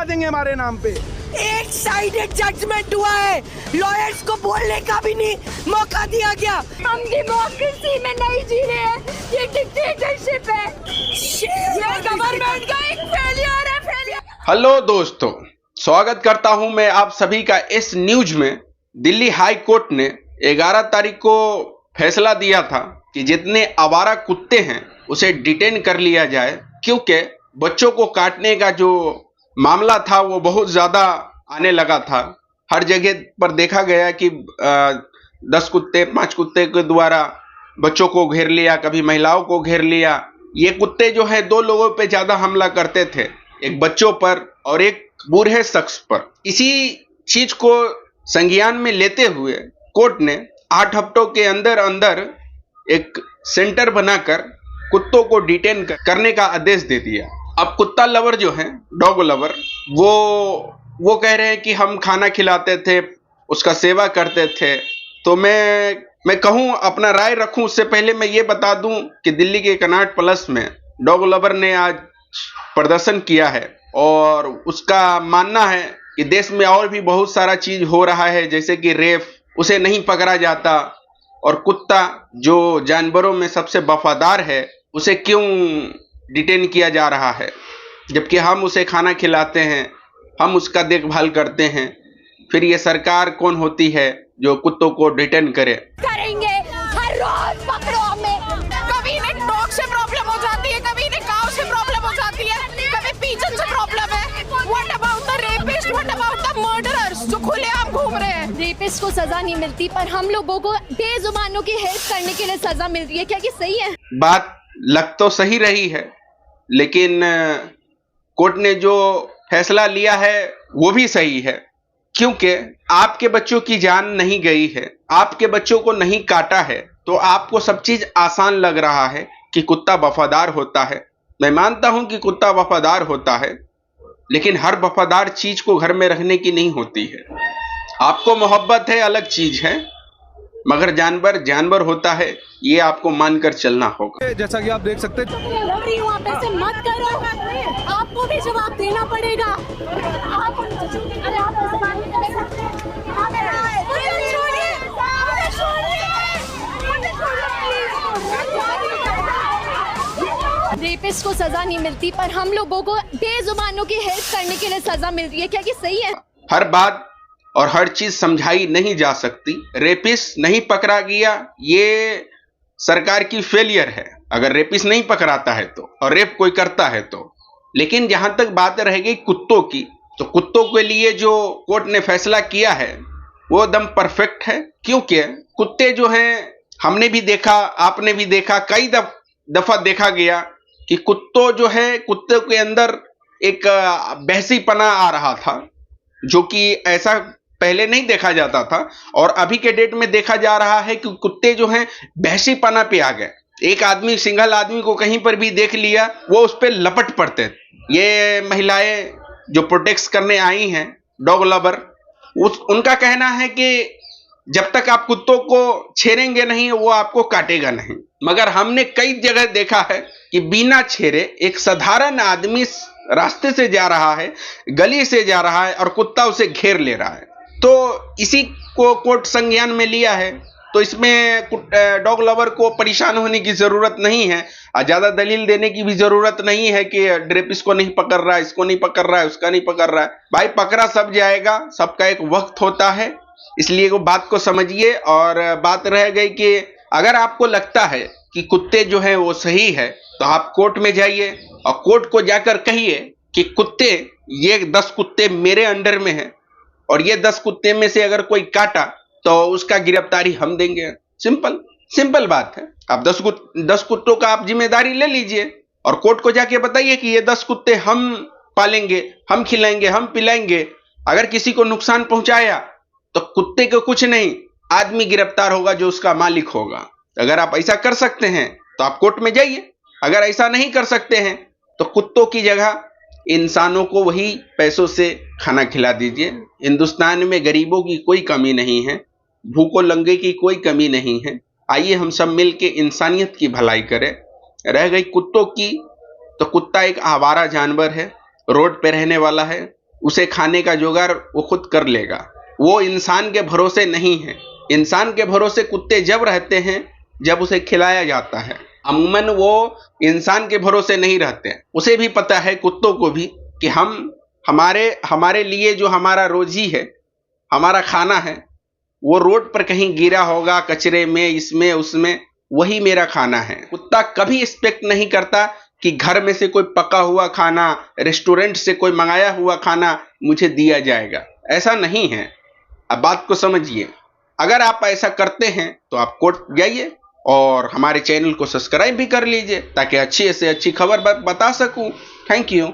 गिरा देंगे हमारे नाम पे। एक साइडेड जजमेंट हुआ है, लॉयर्स को बोलने का भी नहीं मौका दिया गया। हम डेमोक्रेसी में नहीं जी रहे हैं, ये डिक्टेटरशिप है, ये गवर्नमेंट का एक फेलियर है। हेलो दोस्तों, स्वागत करता हूं मैं आप सभी का इस न्यूज में। दिल्ली हाई कोर्ट ने 11 तारीख को फैसला दिया था कि जितने आवारा कुत्ते हैं उसे डिटेन कर लिया जाए, क्योंकि बच्चों को काटने का जो मामला था वो बहुत ज़्यादा आने लगा था। हर जगह पर देखा गया कि 10 कुत्ते 5 कुत्ते के द्वारा बच्चों को घेर लिया, कभी महिलाओं को घेर लिया। ये कुत्ते जो है 2 लोगों पे ज़्यादा हमला करते थे, एक बच्चों पर और एक बूढ़े शख्स पर। इसी चीज को संज्ञान में लेते हुए कोर्ट ने 8 हफ्तों के अंदर अंदर एक सेंटर बनाकर कुत्तों को डिटेन करने का आदेश दे दिया। अब कुत्ता लवर जो है, डॉग लवर, वो कह रहे हैं कि हम खाना खिलाते थे, उसका सेवा करते थे। तो मैं कहूँ, अपना राय रखूं उससे पहले मैं ये बता दूं कि दिल्ली के कनॉट प्लेस में डॉग लवर ने आज प्रदर्शन किया है और उसका मानना है कि देश में और भी बहुत सारा चीज हो रहा है, जैसे कि रेप, उसे नहीं पकड़ा जाता, और कुत्ता जो जानवरों में सबसे वफादार है उसे क्यों डिटेन किया जा रहा है, जबकि हम उसे खाना खिलाते हैं, हम उसका देखभाल करते हैं। फिर ये सरकार कौन होती है जो कुत्तों को डिटेन करे? करेंगे, हर रोज पकड़ो हमें। कभी इन्हें डॉग से प्रॉब्लम हो जाती है, कभी इन्हें काऊ से प्रॉब्लम हो जाती है, कभी पीजन से प्रॉब्लम है। What about the rapist, what about the murderers जो खुलेआम घूम रहे हैं? रेपिस्ट को सजा नहीं मिलती, पर हम लोगों को बेजुबानों की हेल्प करने के लिए सजा मिल रही है। क्या ये सही है? बात लग तो सही रही है, लेकिन कोर्ट ने जो फैसला लिया है वो भी सही है, क्योंकि आपके बच्चों की जान नहीं गई है, आपके बच्चों को नहीं काटा है, तो आपको सब चीज आसान लग रहा है कि कुत्ता वफादार होता है। मैं मानता हूं कि कुत्ता वफादार होता है, लेकिन हर वफादार चीज को घर में रखने की नहीं होती है। आपको मोहब्बत है, अलग चीज है, मगर जानवर जानवर होता है, ये आपको मानकर चलना होगा। जैसा कि आप देख सकते हैं, मत करो, आपको भी जवाब देना पड़ेगा। रेपिस्ट को सजा नहीं मिलती, पर हम लोगों को बेजुबानों की हेल्प करने के लिए सजा मिल रही है। क्या ये सही है? हर बात और हर चीज समझाई नहीं जा सकती। रेपिस्ट नहीं पकड़ा गया, ये सरकार की फेलियर है। अगर रेपिस्ट नहीं पकड़ाता है तो, और रेप कोई करता है तो। लेकिन जहां तक बात रह गई कुत्तों की, तो कुत्तों के लिए जो कोर्ट ने फैसला किया है वो एकदम परफेक्ट है, क्योंकि कुत्ते जो हैं, हमने भी देखा, आपने भी देखा, कई दफा देखा गया कि कुत्तों जो है, कुत्तों के अंदर एक बहसीपना आ रहा था, जो कि ऐसा पहले नहीं देखा जाता था, और अभी के डेट में देखा जा रहा है कि कुत्ते जो हैं बहसीपना पे आ गए। एक आदमी, सिंगल आदमी को कहीं पर भी देख लिया, वो उस पर लपट पड़ते। ये महिलाएं जो प्रोटेक्ट करने आई हैं, डॉग लवर, उनका कहना है कि जब तक आप कुत्तों को छेड़ेंगे नहीं वो आपको काटेगा नहीं। मगर हमने कई जगह देखा है कि बिना छेड़े एक साधारण आदमी रास्ते से जा रहा है, गली से जा रहा है, और कुत्ता उसे घेर ले रहा है। तो इसी को कोर्ट संज्ञान में लिया है, तो इसमें डॉग लवर को परेशान होने की जरूरत नहीं है, ज्यादा दलील देने की भी जरूरत नहीं है कि रेपिस्ट को नहीं पकड़ रहा है, इसको नहीं पकड़ रहा है, उसका नहीं पकड़ रहा है। भाई पकड़ा सब जाएगा, सबका एक वक्त होता है, इसलिए वो बात को समझिए। और बात रह गई कि अगर आपको लगता है कि कुत्ते जो है वो सही है, तो आप कोर्ट में जाइए और कोर्ट को जाकर कहिए कि कुत्ते, ये 10 कुत्ते मेरे अंडर में हैं, और ये 10 कुत्ते में से अगर कोई काटा तो उसका गिरफ्तारी हम देंगे। सिंपल बात है। आप 10 कुत्तों का आप जिम्मेदारी ले लीजिए और कोर्ट को जाके बताइए कि ये 10 कुत्ते हम पालेंगे, हम खिलाएंगे, हम पिलाएंगे। अगर किसी को नुकसान पहुंचाया तो कुत्ते को कुछ नहीं, आदमी गिरफ्तार होगा जो उसका मालिक होगा। अगर आप ऐसा कर सकते हैं तो आप कोर्ट में जाइए, अगर ऐसा नहीं कर सकते हैं तो कुत्तों की जगह इंसानों को वही पैसों से खाना खिला दीजिए। हिंदुस्तान में गरीबों की कोई कमी नहीं है, भूखों लंगे की कोई कमी नहीं है। आइए हम सब मिल के इंसानियत की भलाई करें। रह गई कुत्तों की, तो कुत्ता एक आवारा जानवर है, रोड पे रहने वाला है, उसे खाने का जुगाड़ वो खुद कर लेगा। वो इंसान के भरोसे नहीं है। इंसान के भरोसे कुत्ते जब रहते हैं जब उसे खिलाया जाता है। अमूमन वो इंसान के भरोसे नहीं रहते। उसे भी पता है, कुत्तों को भी, कि हमारे लिए जो हमारा रोजी है, हमारा खाना है, वो रोड पर कहीं गिरा होगा, कचरे में, इसमें उसमें, वही मेरा खाना है। कुत्ता कभी एक्सपेक्ट नहीं करता कि घर में से कोई पका हुआ खाना, रेस्टोरेंट से कोई मंगाया हुआ खाना मुझे दिया जाएगा। ऐसा नहीं है। अब बात को समझिए। अगर आप ऐसा करते हैं तो आप कोर्ट जाइए और हमारे चैनल को सब्सक्राइब भी कर लीजिए ताकि अच्छी से अच्छी खबर बता सकूं। Thank you.